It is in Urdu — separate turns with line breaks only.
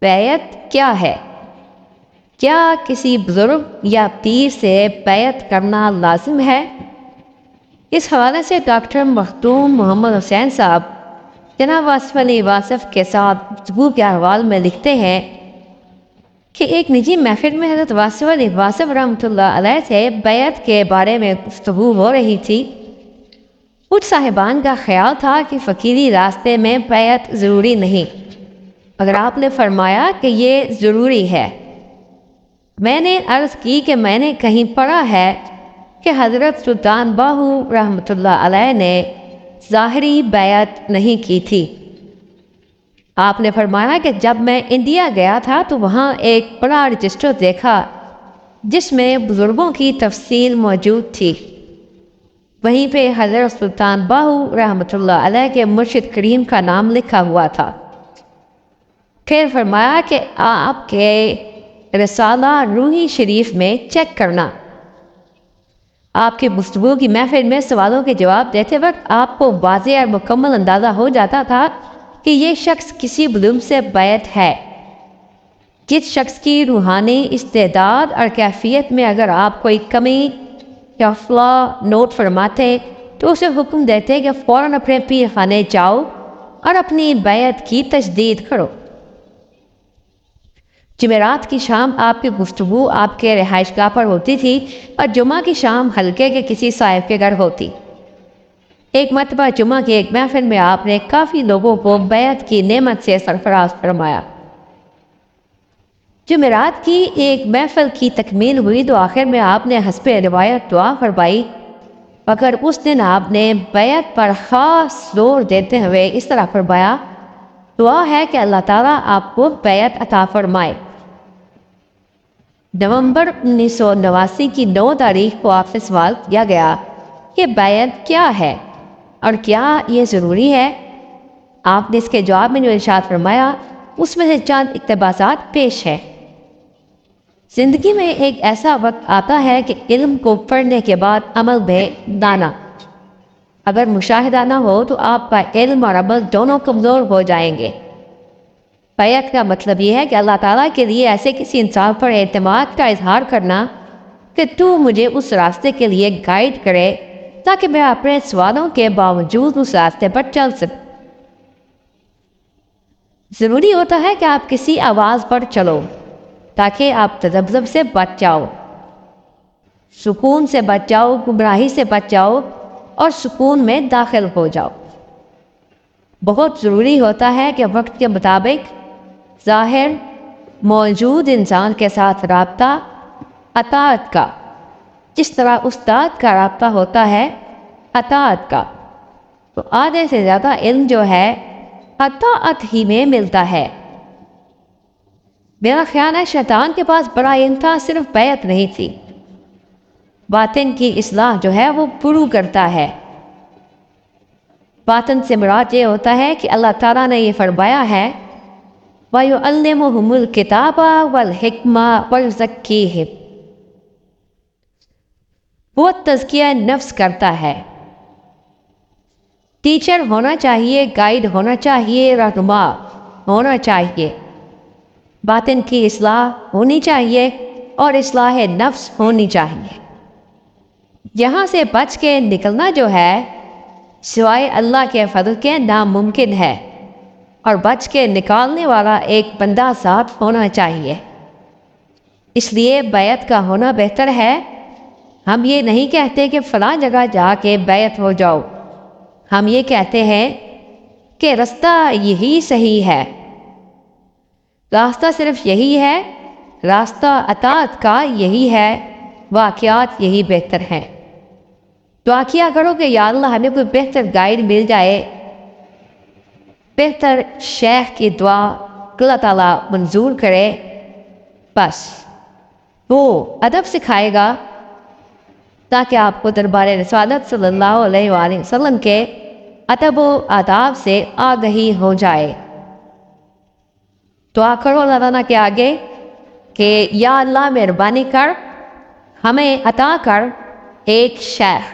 بیعت کیا ہے؟ کیا کسی بزرگ یا پیر سے بیعت کرنا لازم ہے؟ اس حوالے سے ڈاکٹر مخدوم محمد حسین صاحب جناب واصف علی واصف کے ساتھ گفتگو کے احوال میں لکھتے ہیں کہ ایک نجی محفل میں حضرت واصف علی واصف رحمۃ اللہ علیہ سے بیعت کے بارے میں گفتگو ہو رہی تھی۔ کچھ صاحبان کا خیال تھا کہ فقیری راستے میں بیعت ضروری نہیں، مگر آپ نے فرمایا کہ یہ ضروری ہے۔ میں نے عرض کی کہ میں نے کہیں پڑھا ہے کہ حضرت سلطان باہو رحمۃ اللہ علیہ نے ظاہری بیعت نہیں کی تھی۔ آپ نے فرمایا کہ جب میں انڈیا گیا تھا تو وہاں ایک بڑا رجسٹر دیکھا جس میں بزرگوں کی تفصیل موجود تھی۔ وہیں پہ حضرت سلطان باہو رحمۃ اللہ علیہ کے مرشد کریم کا نام لکھا ہوا تھا۔ پھر فرمایا کہ آپ کے رسالہ روحی شریف میں چیک کرنا۔ آپ کے گفتگو کی محفل میں سوالوں کے جواب دیتے وقت آپ کو واضح اور مکمل اندازہ ہو جاتا تھا کہ یہ شخص کسی علم سے بیعت ہے۔ جس شخص کی روحانی استعداد اور کیفیت میں اگر آپ کوئی کمی یا فلا نوٹ فرماتے تو اسے حکم دیتے کہ فوراً اپنے پیر خانے جاؤ اور اپنی بیعت کی تجدید کرو۔ جمعرات کی شام آپ کی گفتگو آپ کے رہائش گاہ پر ہوتی تھی اور جمعہ کی شام حلقے کے کسی صاحب کے گھر ہوتی۔ ایک مرتبہ جمعہ کی ایک محفل میں آپ نے کافی لوگوں کو بیعت کی نعمت سے سرفراز فرمایا۔ جمعرات کی ایک محفل کی تکمیل ہوئی تو آخر میں آپ نے حسب روایت دعا فرمائی، مگر اس دن آپ نے بیعت پر خاص زور دیتے ہوئے اس طرح فرمایا، دعا ہے کہ اللہ تعالیٰ آپ کو بیعت عطا فرمائے۔ نومبر 1989 کی 9 تاریخ کو آپ سے سوال کیا گیا کہ بیعت کیا ہے اور کیا یہ ضروری ہے؟ آپ نے اس کے جواب میں جو ارشاد فرمایا اس میں سے چند اقتباسات پیش ہے۔ زندگی میں ایک ایسا وقت آتا ہے کہ علم کو پڑھنے کے بعد عمل میں دانا، اگر مشاہدہ نہ ہو تو آپ کا علم اور عمل دونوں کمزور ہو جائیں گے۔ بیعت کا مطلب یہ ہے کہ اللہ تعالیٰ کے لیے ایسے کسی انسان پر اعتماد کا اظہار کرنا کہ تو مجھے اس راستے کے لیے گائیڈ کرے تاکہ میں اپنے سوالوں کے باوجود اس راستے پر چل سکوں۔ ضروری ہوتا ہے کہ آپ کسی آواز پر چلو تاکہ آپ تذبذب سے بچ جاؤ، سکون سے بچ جاؤ، گمراہی سے بچ جاؤ اور سکون میں داخل ہو جاؤ۔ بہت ضروری ہوتا ہے کہ وقت کے مطابق ظاہر موجود انسان کے ساتھ رابطہ اطاعت کا، جس طرح استاد کا رابطہ ہوتا ہے اطاعت کا، تو آدھے سے زیادہ علم جو ہے اطاعت ہی میں ملتا ہے۔ میرا خیال ہے شیطان کے پاس بڑا علم تھا، صرف بیعت نہیں تھی۔ باطن کی اصلاح جو ہے وہ پرو کرتا ہے۔ باطن سے مراد یہ ہوتا ہے کہ اللہ تعالیٰ نے یہ فرمایا ہے وَيُعَلِّمُهُمُ الْكِتَابَ وَالْحِكْمَةَ وَيُزَكِّيهِمْ، وہ تزکیہ نفس کرتا ہے۔ ٹیچر ہونا چاہیے، گائیڈ ہونا چاہیے، رہنما ہونا چاہیے، باطن کی اصلاح ہونی چاہیے اور اصلاح نفس ہونی چاہیے۔ یہاں سے بچ کے نکلنا جو ہے سوائے اللہ کے فضل کے ناممکن ہے، اور بچ کے نکالنے والا ایک بندہ ساتھ ہونا چاہیے۔ اس لیے بیعت کا ہونا بہتر ہے۔ ہم یہ نہیں کہتے کہ فلاں جگہ جا کے بیعت ہو جاؤ، ہم یہ کہتے ہیں کہ راستہ یہی صحیح ہے، راستہ صرف یہی ہے، راستہ اطاعت کا یہی ہے، واقعات یہی بہتر ہیں۔ دعا کیا کرو کہ یا اللہ ہمیں کوئی بہتر گائیڈ مل جائے، بہتر شیخ کی دعا اللہ تعالیٰ منظور کرے، بس وہ ادب سکھائے گا تاکہ آپ کو دربار رسالت صلی اللہ علیہ وآلہ وسلم کے ادب و آداب سے آگہی ہو جائے۔ دعا کرو اللہ تعالیٰ کے آگے کہ یا اللہ مہربانی کر، ہمیں عطا کر ایک شیخ